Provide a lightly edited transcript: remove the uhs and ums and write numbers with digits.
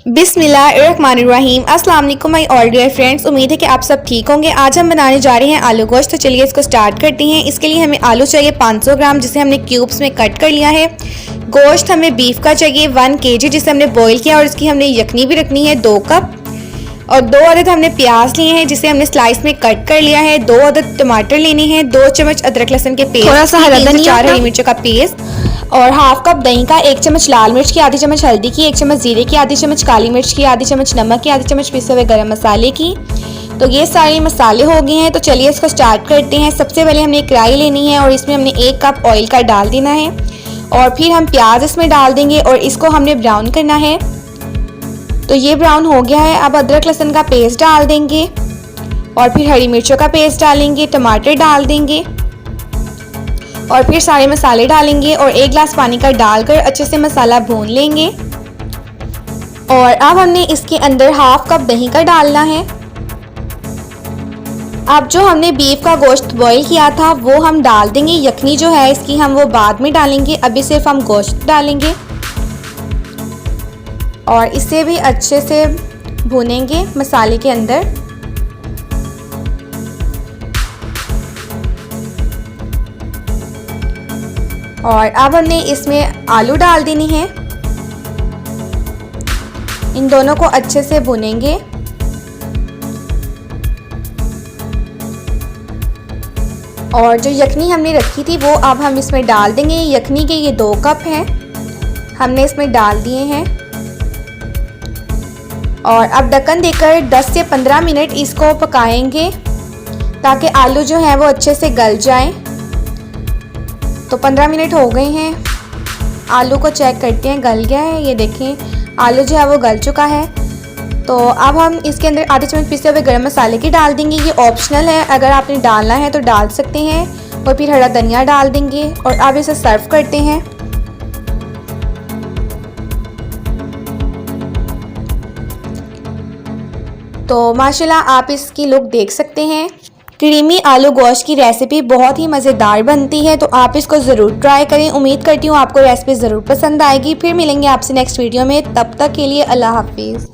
बिस्मिल्लाहिर्रहमानिर्रहीम। अस्सलाम वालेकुम माय ऑल डियर फ्रेंड्स। उम्मीद है कि आप सब ठीक होंगे। आज हम बनाने जा रहे हैं आलू गोश्त। तो चलिए इसको स्टार्ट करते हैं। इसके लिए हमें आलू चाहिए 500 ग्राम, जिसे हमने क्यूब्स में कट कर लिया है। गोश्त हमें बीफ का चाहिए 1 kg, जिसे हमने बॉईल किया और इसकी हमने यखनी भी रखनी है 2 कप। और 2 अदद हमने प्याज लिए हैं, जिसे हमने स्लाइस में कट कर लिया है। 2 अदद टमाटर लेने हैं, 2 चम्मच अदरक लहसुन के पेस्ट, थोड़ा सा हरा धनिया, 4 हरी मिर्चों का पेस्ट और हाफ कप दही का, 1 चम्मच लाल मिर्च की, आधी चम्मच हल्दी की, 1 चम्मच जीरे की, आधी चम्मच काली मिर्च की, आधी चम्मच नमक की, आधी चम्मच पिसे हुए गरम मसाले की। तो ये सारे मसाले हो गए हैं। तो चलिए इसको स्टार्ट करते हैं। सबसे पहले हमने एक कढ़ाई लेनी है और इसमें हमने 1 कप ऑयल का डाल देना है और फिर हम प्याज इसमें डाल देंगे और इसको हमने ब्राउन करना है। तो ये ब्राउन हो गया है। अब अदरक लहसुन का पेस्ट डाल देंगे और फिर हरी मिर्चों का पेस्ट डालेंगे, टमाटर डाल देंगे और फिर सारे मसाले डालेंगे और 1 गिलास पानी का डालकर अच्छे से मसाला भून लेंगे। और अब हमने इसके अंदर हाफ कप दही का डालना है। अब जो हमने बीफ का गोश्त बॉईल किया था वो हम डाल देंगे। यखनी जो है इसकी हम वो बाद में डालेंगे, अभी सिर्फ हम गोश्त डालेंगे और इसे भी अच्छे से भूनेंगे मसाले के अंदर। और अब हमने इसमें आलू डाल देनी है। इन दोनों को अच्छे से भूनेंगे और जो यखनी हमने रखी थी वो अब हम इसमें डाल देंगे। यखनी के ये 2 कप हैं, हमने इसमें डाल दिए हैं और अब ढक्कन देकर 10 से 15 मिनट इसको पकाएंगे ताकि आलू जो है वो अच्छे से गल जाएं। तो 15 मिनट हो गए हैं। आलू को चेक करते हैं, गल गया है। ये देखें आलू जो है वो गल चुका है। तो अब हम इसके अंदर आधे चम्मच पिसे हुए गरम मसाले की डाल देंगे। ये ऑप्शनल है, अगर आपने डालना है तो डाल सकते हैं। और फिर हरा धनिया डाल देंगे और अब इसे सर्व करते हैं। तो माशाल्लाह आप इसकी लुक देख सकते हैं। क्रीमी आलू गोश्त की रेसिपी बहुत ही मज़ेदार बनती है, तो आप इसको ज़रूर ट्राई करें। उम्मीद करती हूँ आपको रेसिपी ज़रूर पसंद आएगी। फिर मिलेंगे आपसे नेक्स्ट वीडियो में, तब तक के लिए अल्लाह हाफिज़।